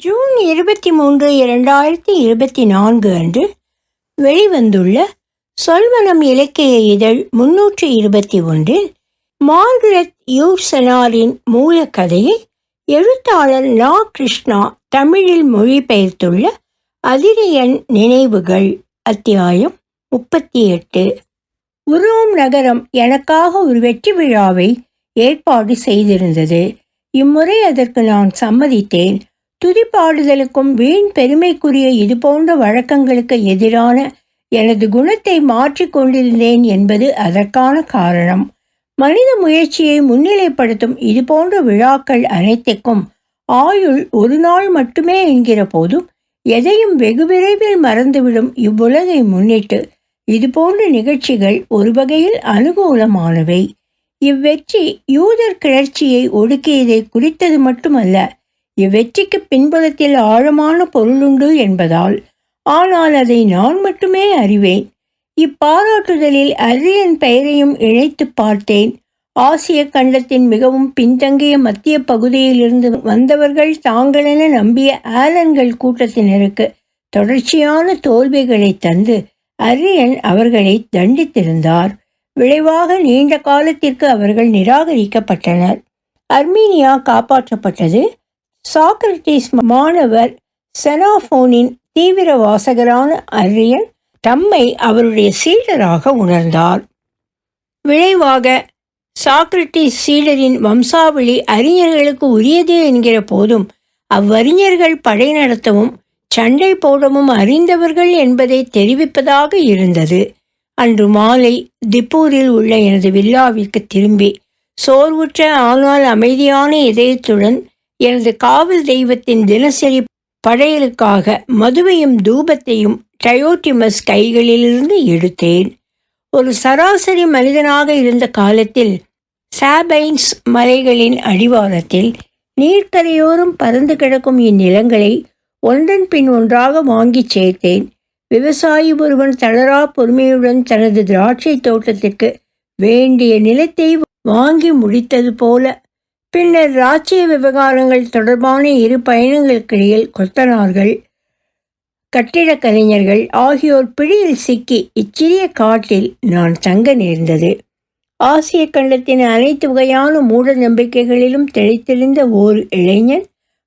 June 23, 2024 அன்று வெளிவந்துள்ள சொல்வனம் இலக்கிய இதழ் 321 மார்கரெட் யூர்சனாரின் மூலக்கதையை எழுத்தாளர் நா. கிருஷ்ணா தமிழில் மொழிபெயர்த்துள்ள அதிரியன் நினைவுகள். அத்தியாயம் 38. உரோம் நகரம் எனக்காக ஒரு வெற்றி விழாவை ஏற்பாடு செய்திருந்தது. இம்முறை அதற்கு நான் சம்மதித்தேன். துதிப்பாடுதலுக்கும் வீண் பெருமைக்குரிய இதுபோன்ற வழக்கங்களுக்கு எதிரான எனது குணத்தை மாற்றிக்கொண்டிருந்தேன் என்பது அதற்கான காரணம். மனித முயற்சியை முன்னிலைப்படுத்தும் இதுபோன்ற விழாக்கள் அனைத்துக்கும் ஆயுள் ஒரு நாள் மட்டுமே என்கிற போதும் எதையும் வெகு விரைவில் மறந்துவிடும் இவ்வுலகை முன்னிட்டு இதுபோன்ற நிகழ்ச்சிகள் ஒரு வகையில் அனுகூலமானவை. இவ்வெற்றி யூதர் கிளர்ச்சியை ஒடுக்கியதை குறித்தது மட்டுமல்ல, இவ்வெற்றிக்கு பின்புலத்தில் ஆழமான பொருளுண்டு என்பதால். ஆனால் அதை நான் மட்டுமே அறிவேன். இப்பாராட்டுதலில் அரியன் பெயரையும் இணைத்து பார்த்தேன். ஆசிய கண்டத்தின் மிகவும் பின்தங்கிய மத்திய பகுதியிலிருந்து வந்தவர்கள் தாங்களென நம்பிய ஆலன்கள் கூட்டத்தினருக்கு தொடர்ச்சியான தோல்விகளை தந்து அரியன் அவர்களை தண்டித்திருந்தார். விளைவாக நீண்ட காலத்திற்கு அவர்கள் நிராகரிக்கப்பட்டனர். அர்மீனியா காப்பாற்றப்பட்டது. சாக்ரட்டிஸ் மாணவர் செனாஃபோனின் தீவிர வாசகரான அரியன் தம்மை அவருடைய சீடராக உணர்ந்தார். விளைவாக சாக்ரட்டிஸ் சீடரின் வம்சாவளி அறிஞர்களுக்கு உரியது என்கிற போதும் அவ்வறிஞர்கள் படை நடத்தவும் சண்டை போடவும் அறிந்தவர்கள் என்பதை தெரிவிப்பதாக இருந்தது. அன்று மாலை திப்பூரில் உள்ள எனது வில்லாவிற்கு திரும்பி சோர்வுற்ற ஆனால் அமைதியான இதயத்துடன் எனது காவல் தெய்வத்தின் தினசரி படையலுக்காக மதுவையும் தூபத்தையும் டயோட்டிமஸ் கைகளிலிருந்து எடுத்தேன். ஒரு சராசரி மனிதனாக இருந்த காலத்தில் சாபைன்ஸ் மலைகளின் அடிவாரத்தில் நீர்க்கரையோரம் பறந்து கிடக்கும் இந்நிலங்களை ஒன்றன் பின் ஒன்றாக வாங்கி சேர்த்தேன். விவசாயி ஒருவன் தளரா பொறுமையுடன் தனது திராட்சை தோட்டத்திற்கு வேண்டிய நிலத்தை வாங்கி முடித்தது போல. பின்னர் இராச்சிய விவகாரங்கள் தொடர்பான இரு பயணங்களுக்கிடையில் கொத்தனார்கள், கட்டிடக் கலைஞர்கள் ஆகியோர் பிடியில் சிக்கி இச்சிறிய காட்டில் நான் தங்க நேர்ந்தது. ஆசிய கண்டத்தின் அனைத்து வகையான மூட நம்பிக்கைகளிலும் திளைத்திருந்த ஓர் இளைஞன்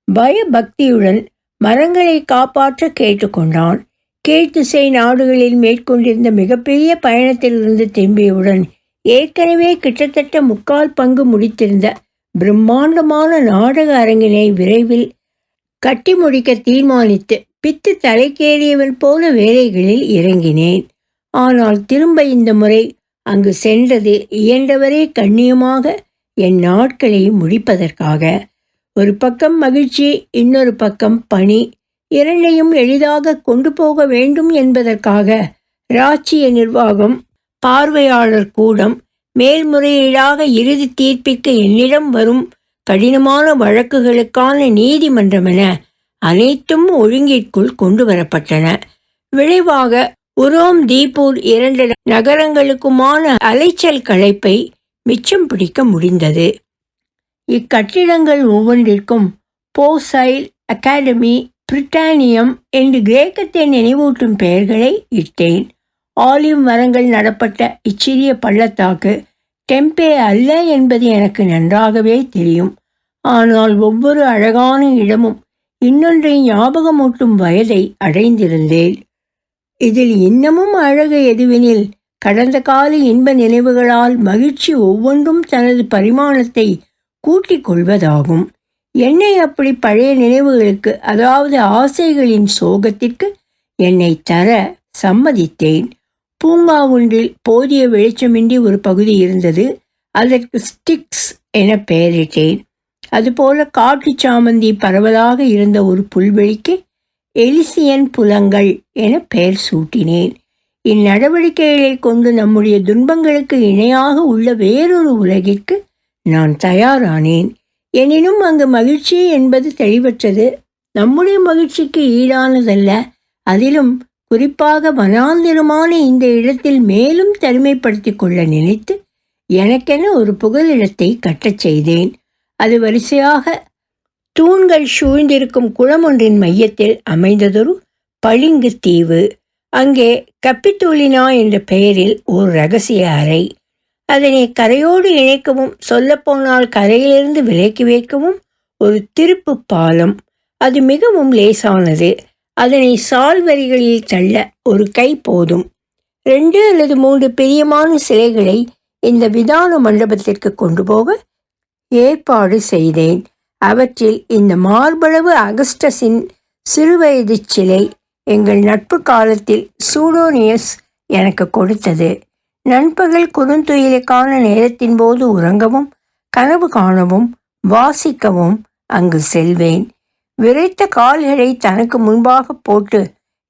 பயபக்தியுடன் மரங்களை காப்பாற்ற கேட்டுக்கொண்டான். கீழ்த்திசை நாடுகளில் மேற்கொண்டிருந்த மிகப்பெரிய பயணத்திலிருந்து திரும்பியவுடன் ஏற்கனவே கிட்டத்தட்ட 3/4 பங்கு முடித்திருந்த பிரம்மாண்டமான நாடக அரங்கினை விரைவில் கட்டி முடிக்க தீர்மானித்து பித்து தலைக்கேறியவன் போல வேலைகளில் இறங்கினேன். ஆனால் திரும்ப இந்த முறை அங்கு சென்றது இயன்றவரே கண்ணியமாக என் நாட்களை முடிப்பதற்காக. ஒரு பக்கம் மகிழ்ச்சி, இன்னொரு பக்கம் பணி, இரண்டையும் எளிதாக கொண்டு போக வேண்டும் என்பதற்காக இராச்சிய நிர்வாகம், பார்வையாளர் கூடம், மேல்முறையீடாக இறுதி தீர்ப்பிற்கு என்னிடம் வரும் கடினமான வழக்குகளுக்கான நீதிமன்றம் என அனைத்தும் ஒழுங்கிற்குள் கொண்டு வரப்பட்டன. விளைவாக உரோம், தீப்பூர் 2 நகரங்களுக்குமான அலைச்சல் களைப்பை மிச்சம் பிடிக்க முடிந்தது. இக்கட்டிடங்கள் ஒவ்வொன்றிற்கும் போசைல், அகாடமி, பிரிட்டானியம் என்று கிரேக்கத்தை நினைவூட்டும் பெயர்களை இட்டேன். ஆலிவ் மரங்கள் நடப்பட்ட இச்சிறிய பள்ளத்தாக்கு டெம்பே அல்ல என்பது எனக்கு நன்றாகவே தெரியும். ஆனால் ஒவ்வொரு அழகான இடமும் இன்னொன்றை ஞாபகமூட்டும் வயதை அடைந்திருந்தேன். இதில் இன்னமும் அழகு எதுவெனில் கடந்த கால இன்ப நினைவுகளால் மகிழ்ச்சி ஒவ்வொன்றும் தனது பரிமாணத்தை கூட்டிக் கொள்வதாகும். என்னை அப்படி பழைய நினைவுகளுக்கு, அதாவது ஆசைகளின் சோகத்திற்கு என்னை தர சம்மதித்தேன். பூங்கா ஒன்றில் போதிய வெளிச்சமின்றி ஒரு பகுதி இருந்தது. அதற்கு ஸ்டிக்ஸ் என பெயரிட்டேன். அதுபோல காட்டு சாமந்தி பரவலாக இருந்த ஒரு புல்வெளிக்கு எலிசியன் புலங்கள் என பெயர் சூட்டினேன். இந்நடவடிக்கைகளை கொண்டு நம்முடைய துன்பங்களுக்கு இணையாக உள்ள வேறொரு உலகிற்கு நான் தயாரானேன். எனினும் அங்கு மகிழ்ச்சி என்பது தெளிவற்றது. நம்முடைய மகிழ்ச்சிக்கு ஈடானதல்ல. அதிலும் குறிப்பாக வனாந்திரமான இந்த இடத்தில் மேலும் தனிமைப்படுத்தி கொள்ள நினைத்து எனக்கென ஒரு புகலிடத்தை கட்டச் செய்தேன். அது வரிசையாக தூண்கள் சூழ்ந்திருக்கும் குளம் ஒன்றின் மையத்தில் அமைந்ததொரு பளிங்கு தீவு. அங்கே கப்பித்தூலினா என்ற பெயரில் ஒரு இரகசிய அறை. அதனை கரையோடு இணைக்கவும், சொல்லப்போனால் கரையிலிருந்து விலக்கி வைக்கவும் ஒரு திருப்பு பாலம். அது மிகவும் லேசானது. அதனை சால்வரிகளில் தள்ள ஒரு கை போதும். 2 அல்லது 3 பிரியமான சிலைகளை இந்த விதான மண்டபத்திற்கு கொண்டு போக ஏற்பாடு செய்தேன். அவற்றில் இந்த மார்பளவு அகஸ்டஸின் சிறுவயது சிலை எங்கள் நட்பு காலத்தில் சூடோனியஸ் எனக்கு கொடுத்தது. நண்பகல் குறுந்துயிலுக்கான நேரத்தின் போது உறங்கவும், கனவு காணவும், வாசிக்கவும் அங்கு செல்வேன். விரைத்த கால்களை தனக்கு முன்பாக போட்டு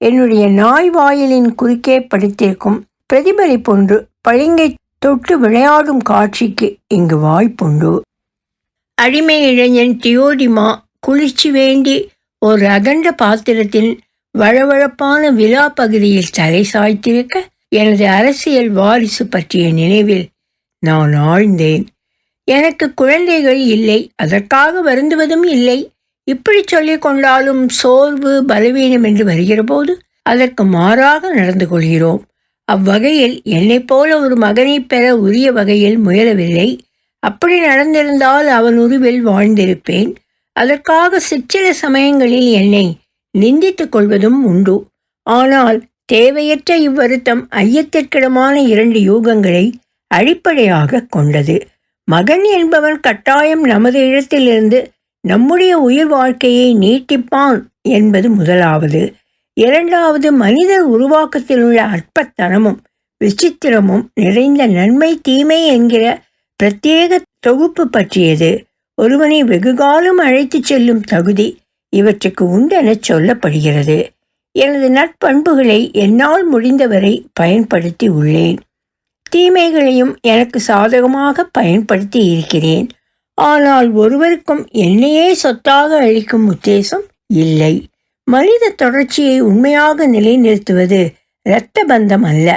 என்னுடைய நாய் வாயிலின் குறுக்கே படுத்திருக்கும் பிரதிபலிப்பொன்று பளிங்கை தொட்டு விளையாடும் காட்சிக்கு இங்கு வாய்ப்புண்டு. அடிமை இளைஞன் தியோடிமா குளிர்ச்சி வேண்டி ஒரு அகண்ட பாத்திரத்தின் வழவழப்பான விழா பகுதியில் தலை சாய்த்திருக்க எனது அரசியல் வாரிசு பற்றிய நினைவில் நான் ஆழ்ந்தேன். எனக்கு குழந்தைகள் இல்லை, அதற்காக வருந்துவதும் இல்லை. இப்படி சொல்லிக் கொண்டாலும் சோர்வு, பலவீனம் என்று வருகிற போது அதற்கு மாறாக நடந்து கொள்கிறோம். அவ்வகையில் என்னை போல ஒரு மகனை பெற உரிய வகையில் முயலவில்லை. அப்படி நடந்திருந்தால் அவன் உருவில் வாழ்ந்திருப்பேன். அதற்காக சிற்சில சமயங்களில் என்னை நிந்தித்துக் கொள்வதும் உண்டு. ஆனால் தேவையற்ற இவ்வருத்தம் ஐயத்திற்கிடமான 2 யூகங்களை அடிப்படையாக கொண்டது. மகன் என்பவன் கட்டாயம் நமது இடத்திலிருந்து நம்முடைய உயிர் வாழ்க்கையை நீட்டிப்பான் என்பது முதலாவது. 2வது, மனிதர் உருவாக்கத்தில் உள்ள அற்பத்தனமும் விசித்திரமும் நிறைந்த நன்மை தீமை என்கிற பிரத்யேக தொகுப்பு பற்றியது. ஒருவனை வெகுகாலம் அழைத்து செல்லும் தகுதி இவற்றுக்கு உண்டென சொல்லப்படுகிறது. எனது நற்பண்புகளை என்னால் முடிந்தவரை பயன்படுத்தி உள்ளேன். தீமைகளையும் எனக்கு சாதகமாக பயன்படுத்தி இருக்கிறேன். ஆனால் ஒருவருக்கும் என்னையே சொத்தாக அளிக்கும் உத்தேசம் இல்லை. மனித தொடர்ச்சியை உண்மையாக நிலைநிறுத்துவது இரத்த பந்தம் அல்ல.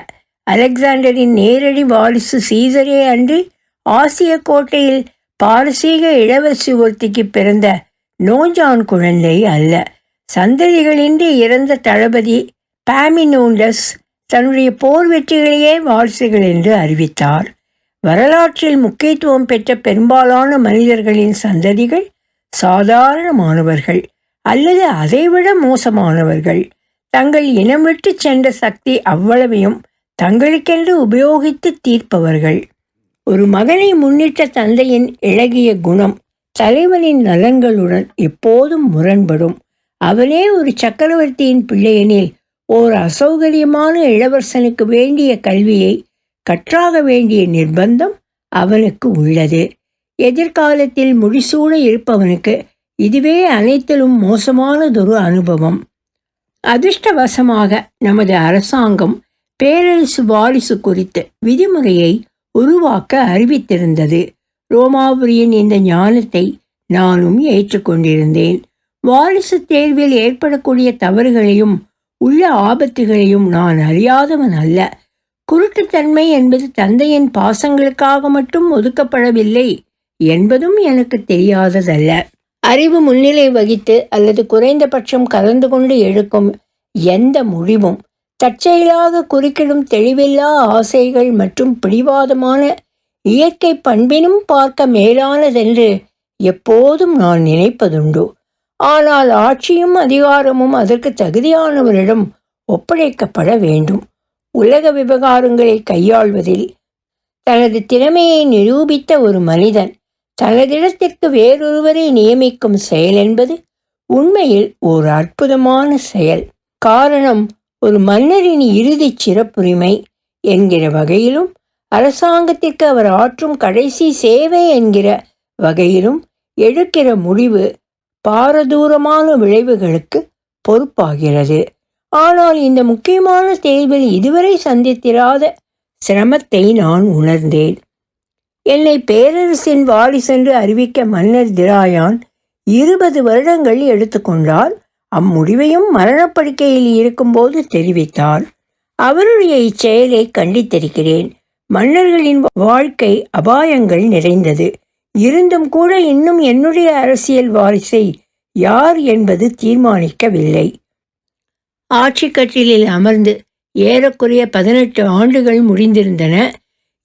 அலெக்சாண்டரின் நேரடி வாரிசு சீசரே அன்றி ஆசிய கோட்டையில் பாரசீக இளவரசி ஒருத்திக்கு பிறந்த நோஜான் குழந்தை அல்ல. சந்ததிகளின்றி இறந்த தளபதி பாமினோண்டஸ் தன்னுடைய போர் வெற்றிகளையே வாரிசுகள் என்று அறிவித்தார். வரலாற்றில் முக்கியத்துவம் பெற்ற பெரும்பாலான மனிதர்களின் சந்ததிகள் சாதாரணமானவர்கள் அல்லது அதைவிட மோசமானவர்கள். தங்கள் இனம் விட்டு சென்ற சக்தி அவ்வளவையும் தங்களுக்கென்று உபயோகித்து தீர்ப்பவர்கள். ஒரு மகனை முன்னிட்ட தந்தையின் இளகிய குணம் தலைவனின் நலன்களுடன் எப்போதும் முரண்படும். அவனே ஒரு சக்கரவர்த்தியின் பிள்ளையெனில் ஓர் அசௌகரியமான இளவரசனுக்கு வேண்டிய கல்வியை கற்றாக வேண்டிய நிர்பந்தம் அவனுக்கு உள்ளது. எதிர்காலத்தில் முடிசூட இருப்பவனுக்கு இதுவே அனைத்திலும் மோசமானதொரு அனுபவம். அதிர்ஷ்டவசமாக நமது அரசாங்கம் பேரரசு வாரிசு குறித்த விதிமுறையை உருவாக்க அறிவித்திருந்தது. ரோமாபுரியின் இந்த ஞானத்தை நானும் ஏற்றுக்கொண்டிருந்தேன். வாரிசு தேர்வில் ஏற்படக்கூடிய தவறுகளையும் உள்ள ஆபத்துகளையும் நான் அறியாதவன் அல்ல. குருட்டுத்தன்மை என்பது தந்தையின் பாசங்களுக்காக மட்டும் ஒதுக்கப்படவில்லை என்பதும் எனக்கு தெரியாததல்ல. அறிவு முன்னிலை வகித்து அல்லது குறைந்தபட்சம் கலந்து கொண்டு எடுக்கும் எந்த முடிவும் தற்செயலாக குறுக்கிடும் தெளிவில்லா ஆசைகள் மற்றும் பிடிவாதமான இயற்கை பண்பினும் பார்க்க மேலானதென்று எப்போதும் நான் நினைப்பதுண்டு. ஆனால் ஆட்சியும் அதிகாரமும் அதற்கு தகுதியானவரிடம் ஒப்படைக்கப்பட வேண்டும். உலக விவகாரங்களை கையாள்வதில் தனது திறமையை நிரூபித்த ஒரு மனிதன் தனதிடத்திற்கு வேறொருவரை நியமிக்கும் செயல் என்பது உண்மையில் ஒரு அற்புதமான செயல். காரணம், ஒரு மன்னரின் இறுதி சிறப்புரிமை என்கிற வகையிலும் அரசாங்கத்திற்கு அவர் ஆற்றும் கடைசி சேவை என்கிற வகையிலும் எடுக்கிற முடிவு பாரதூரமான விளைவுகளுக்கு பொறுப்பாகிறது. ஆனால் இந்த முக்கியமான தேர்வில் இதுவரை சந்தித்திராத சிரமத்தை நான் உணர்ந்தேன். என்னை பேரரசின் வாரிசென்று அறிவிக்க மன்னர் திராயான் 20 வருடங்கள் எடுத்துக்கொண்டால் அம்முடிவையும் மரணப்படுக்கையில் இருக்கும்போது தெரிவித்தார். அவருடைய இச்செயலை கண்டித்திருக்கிறேன். மன்னர்களின் வாழ்க்கை அபாயங்கள் நிறைந்தது. இருந்தும் கூட இன்னும் என்னுடைய அரசியல் வாரிசை யார் என்பது தீர்மானிக்கவில்லை. ஆட்சி கட்டிலில் அமர்ந்து ஏறக்குறைய 18 ஆண்டுகள் முடிந்திருந்தன.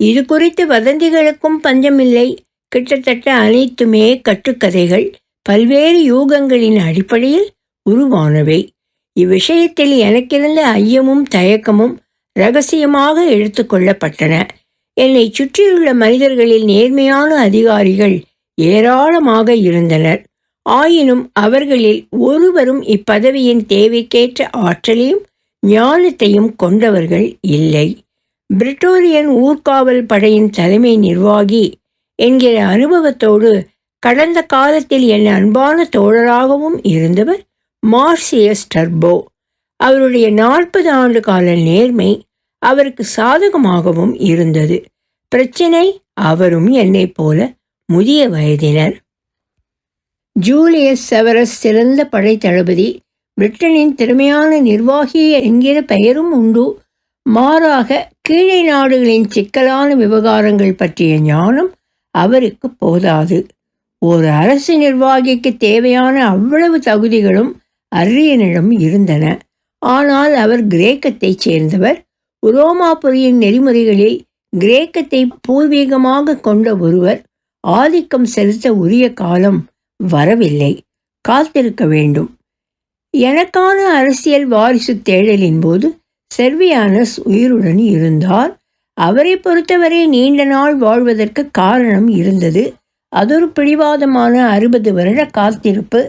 இது குறித்து வதந்திகளுக்கும் பஞ்சமில்லை. கிட்டத்தட்ட அனைத்துமே கட்டுக்கதைகள், பல்வேறு யூகங்களின் அடிப்படையில் உருவானவை. இவ்விஷயத்தில் எனக்கிருந்த ஐயமும் தயக்கமும் இரகசியமாக எடுத்துக்கொள்ளப்பட்டன. என்னை சுற்றியுள்ள மனிதர்களில் நேர்மையான அதிகாரிகள் ஏராளமாக இருந்தனர். ஆயினும் அவர்களில் ஒருவரும் இப்பதவியின் தேவைக்கேற்ற ஆற்றலையும் ஞானத்தையும் கொண்டவர்கள் இல்லை. பிரிட்டோரியன் ஊர்காவல் படையின் தலைமை நிர்வாகி என்கிற அனுபவத்தோடு கடந்த காலத்தில் என் அன்பான தோழராகவும் இருந்தவர் மார்சியஸ் டர்போ. அவருடைய 40 ஆண்டு கால நேர்மை அவருக்கு சாதகமாகவும் இருந்தது. பிரச்சினை, அவரும் என்னை போல முதிய வயதினர். ஜூலியஸ் செவரஸ் சிறந்த படை தளபதி, பிரிட்டனின் திறமையான நிர்வாகி என்கிற பெயரும் உண்டு. மாறாக கீழே நாடுகளின் சிக்கலான விவகாரங்கள் பற்றிய ஞானம் அவருக்கு போதாது. ஒரு அரசு நிர்வாகிக்கு தேவையான அவ்வளவு தகுதிகளும் அரியனிடம் இருந்தன. ஆனால் அவர் கிரேக்கத்தைச் சேர்ந்தவர். உரோமாபுரியின் நெறிமுறைகளில் கிரேக்கத்தை பூர்வீகமாக கொண்ட ஒருவர் ஆதிக்கம் செலுத்த உரிய காலம் வரவில்லை. காத்திருக்க வேண்டும். எனக்கான அரசியல் வாரிசு தேடலின் போது செர்வியானஸ் உயிருடன் இருந்தார். அவரை பொறுத்தவரை நீண்ட நாள் வாழ்வதற்கு காரணம் இருந்தது. அதொரு பிடிவாதமான 60 வருட காத்திருப்பு.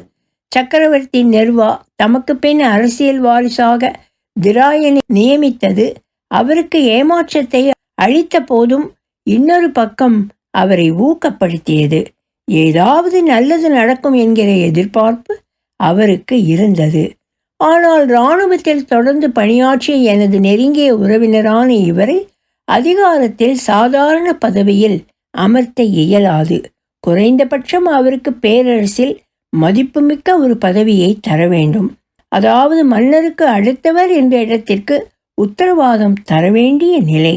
சக்கரவர்த்தி நெர்வா தமக்கு பின் அரசியல் வாரிசாக திராயனை நியமித்தது அவருக்கு ஏமாற்றத்தை அளித்த போதும் இன்னொரு பக்கம் அவரை ஊக்கப்படுத்தியது. ஏதாவது நல்லது நடக்கும் என்கிற எதிர்பார்ப்பு அவருக்கு இருந்தது. ஆனால் இராணுவத்தில் தொடர்ந்து பணியாற்றிய எனது நெருங்கிய உறவினரான இவரை அதிகாரத்தில் சாதாரண பதவியில் அமர்த்த இயலாது. குறைந்தபட்சம் அவருக்கு பேரரசில் மதிப்புமிக்க ஒரு பதவியை தர வேண்டும். அதாவது மன்னருக்கு அடுத்தவர் என்ற இடத்திற்கு உத்தரவாதம் தர வேண்டிய நிலை.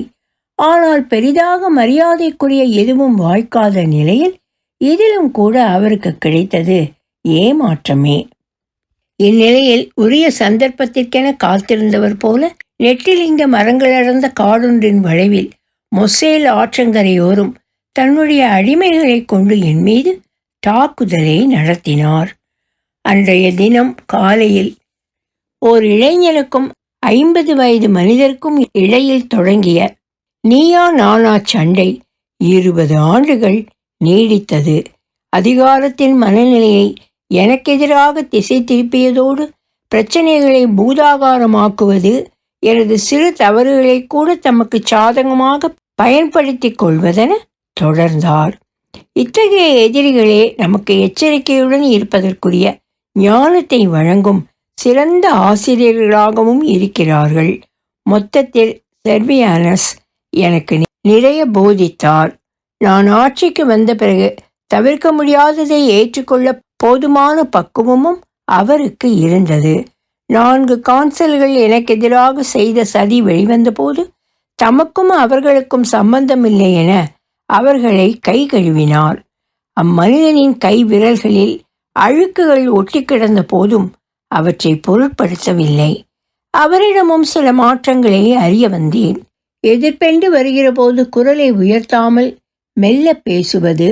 ஆனால் பெரிதாக மரியாதைக்குரிய எதுவும் வாய்க்காத நிலையில் இதிலும் கூட அவருக்கு கிடைத்தது ஏமாற்றமே. இந்நிலையில் உரிய சந்தர்ப்பத்திற்கென காத்திருந்தவர் போல நெட்டிலிங்க மரங்களடர்ந்த காடொன்றின் வளைவில் மொசேல் ஆற்றங்கரையோரும் தன்னுடைய அடிமைகளை கொண்டு என் மீது தாக்குதலை நடத்தினார். அன்றைய தினம் காலையில் ஓர் இளைஞனுக்கும் 50 வயது மனிதருக்கும் இடையில் தொடங்கிய நீயா நானா சண்டை 20 ஆண்டுகள் நீடித்தது. அதிகாரத்தின் மனநிலையை எனக்கெதிராக திசை திருப்பியதோடு பிரச்சனைகளை பூதாகாரமாக்குவது, எனது சிறு தவறுகளை கூட தமக்கு சாதகமாக பயன்படுத்தி கொள்வதென தொடர்ந்தார். இத்தகைய எதிரிகளே நமக்கு எச்சரிக்கையுடன் இருப்பதற்குரிய ஞானத்தை வழங்கும் சிறந்த ஆசிரியர்களாகவும் இருக்கிறார்கள். மொத்தத்தில் செர்வியானஸ் எனக்கு நிறைய போதித்தார். நான் ஆட்சிக்கு வந்த பிறகு தவிர்க்க முடியாததை ஏற்றுக்கொள்ள போதுமான பக்குவமும் அவருக்கு இருந்தது. 4 கான்சல்கள் எனக்கு எதிராக செய்த சதி வெளிவந்த போது தமக்கும் அவர்களுக்கும் சம்பந்தமில்லை என அவர்களை கை கழுவினார். அம்மனிதனின் கை விரல்களில் அழுக்குகள் ஒட்டி கிடந்த போதும் அவற்றை பொருட்படுத்தவில்லை. அவரிடமும் சில மாற்றங்களை அறிய வந்தேன். எதிர்ப்பென்று வருகிற போது குரலை உயர்த்தாமல் மெல்ல பேசுவது,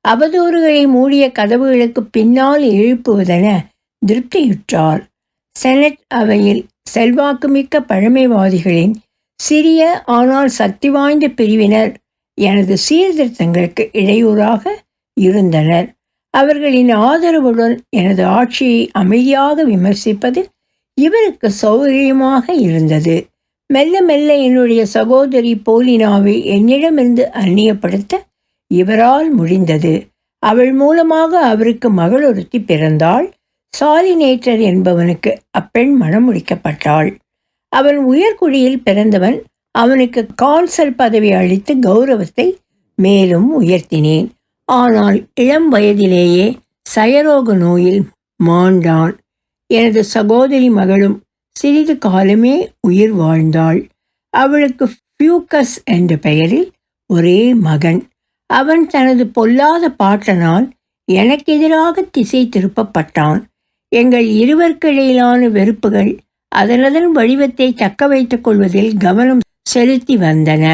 அவதூறுகளை மூடிய கதவுகளுக்கு பின்னால் எழுப்புவதென திருப்தியுற்றார். செனட் அவையில் செல்வாக்குமிக்க பழமைவாதிகளின் சிறிய ஆனால் சக்தி வாய்ந்த பிரிவினர் எனது சீர்திருத்தங்களுக்கு இடையூறாக இருந்தனர். அவர்களின் ஆதரவுடன் எனது ஆட்சியை அமைதியாக விமர்சிப்பது இவருக்கு சௌகரியமாக இருந்தது. மெல்ல மெல்ல என்னுடைய சகோதரி போலினாவை என்னிடமிருந்து அந்நியப்படுத்த இவரால் முடிந்தது. அவள் மூலமாக அவருக்கு மகள் ஒருத்தி பிறந்தாள். சாலினேட்டர் என்பவனுக்கு அப்பெண் மணம் முடிக்கப்பட்டாள். அவன் உயர்குடியில் பிறந்தவன். அவனுக்கு கான்சல் பதவி அளித்து கௌரவத்தை மேலும் உயர்த்தினேன். ஆனால் இளம் வயதிலேயே சயரோக நோயில் மாண்டான். எனது சகோதரி மகளும் சிறிது காலமே உயிர் வாழ்ந்தாள். அவளுக்கு ஃபியூக்கஸ் என்ற பெயரில் ஒரே மகன். அவன் தனது பொல்லாத பாட்டனால் எனக்கு எதிராக திசை திருப்பப்பட்டான். எங்கள் இருவருக்கிடையிலான வெறுப்புகள் அதனதன் வடிவத்தை தக்க வைத்துக் கொள்வதில் கவனம் செலுத்தி வந்தன.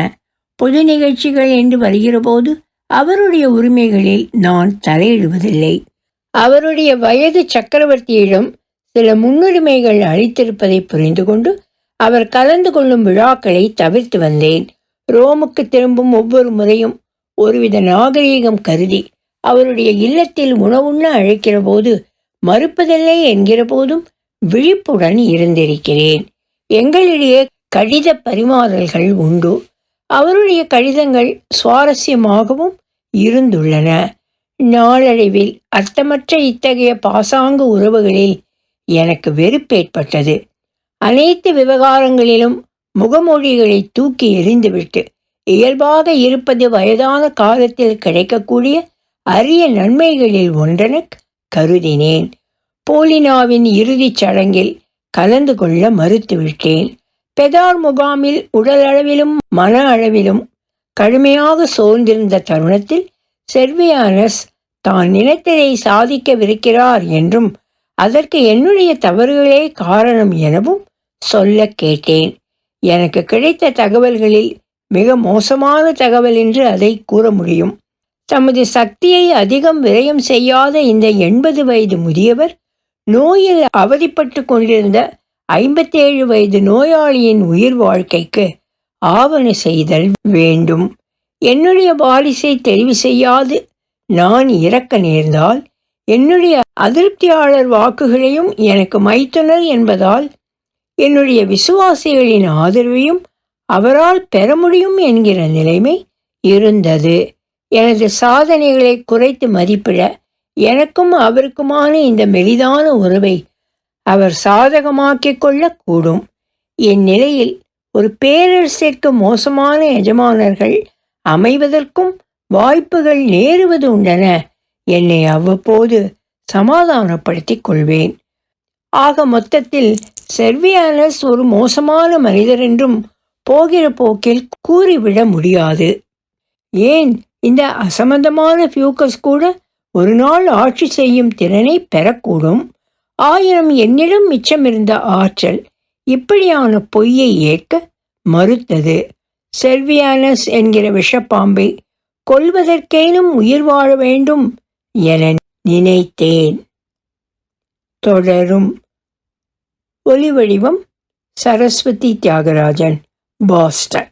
பொது நிகழ்ச்சிகள் என்று வருகிறபோது அவருடைய உரிமைகளில் நான் தலையிடுவதில்லை. அவருடைய வயது சக்கரவர்த்தியிடம் சில முன்னுரிமைகள் அளித்திருப்பதை புரிந்து கொண்டு அவர் கலந்து கொள்ளும் விழாக்களை தவிர்த்து வந்தேன். ரோமுக்கு திரும்பும் ஒவ்வொரு முறையும் ஒருவித நாகரீகம் கருதி அவருடைய இல்லத்தில் உணவுண்ண அழைக்கிற போது மறுப்பதில்லை என்கிற போதும் விழிப்புடன் இருந்திருக்கிறேன். எங்களிடையே கடித பரிமாறல்கள் உண்டு. அவருடைய கடிதங்கள் சுவாரஸ்யமாகவும் இருந்துள்ளன. நாளடைவில் அர்த்தமற்ற இத்தகைய பாசாங்கு உறவுகளில் எனக்கு வெறுப்பேற்பட்டது. அனைத்து விவகாரங்களிலும் முகமொழிகளை தூக்கி எறிந்துவிட்டு இயல்பாக இருப்பது வயதான காலத்தில் கிடைக்கக்கூடிய அரிய நன்மைகளில் ஒன்றென கருதினேன். போலினாவின் இறுதிச் சடங்கில் கலந்து கொள்ள மறுத்துவிட்டேன். பெதார் முகாமில் உடலளவிலும் மன அளவிலும் கடுமையாக சோர்ந்திருந்த தருணத்தில் செர்வியானஸ் தான் நினைத்ததை சாதிக்கவிருக்கிறார் என்றும் அதற்கு என்னுடைய தவறுகளே காரணம் எனவும் சொல்ல கேட்டேன். எனக்கு கிடைத்த தகவல்களில் மிக மோசமான தகவல் என்று அதை கூற முடியும். தமது சக்தியை அதிகம் விரயம் செய்யாத இந்த 80 வயது முதியவர் நோயில் அவதிப்பட்டு கொண்டிருந்த 57 வயது நோயாளியின் உயிர் வாழ்க்கைக்கு ஆவண செய்தல் வேண்டும். என்னுடைய வாரிசை தெரிவு செய்யாது நான் இறக்க நேர்ந்தால் என்னுடைய அதிருப்தியாளர் வாக்குகளையும் எனக்கு மைத்துனர் என்பதால் என்னுடைய விசுவாசிகளின் ஆதரவையும் அவரால் பெற முடியும் என்கிற நிலைமை இருந்தது. எனது சாதனைகளை குறைத்து மதிப்பிட எனக்கும் அவருக்குமான இந்த மெலிதான உறவை அவர் சாதகமாக்கிக் கொள்ளக்கூடும். என் நிலையில் ஒரு பேரரசிற்கு மோசமான எஜமானர்கள் அமைவதற்கும் வாய்ப்புகள் நேருவது உண்டென என்னை அவ்வப்போது சமாதானப்படுத்திக் கொள்வேன். ஆக மொத்தத்தில் செர்வியானஸ் ஒரு மோசமான மனிதர் என்றும் போகிற போக்கில் கூறிவிட முடியாது. ஏன், இந்த அசம்பந்தமான ஃபியூக்கஸ் கூட ஒரு நாள் ஆட்சி செய்யும் திறனை பெறக்கூடும். ஆயிரம் என்னிடம் மிச்சமிருந்த ஆற்றல் இப்படியான பொய்யை ஏற்க மறுத்தது. செர்வியானஸ் என்கிற விஷப்பாம்பை கொல்வதற்கேனும் உயிர் வாழ வேண்டும் என நினைத்தேன். தொடரும். ஒலிவடிவம் சரஸ்வதி தியாகராஜன், பாஸ்டன்.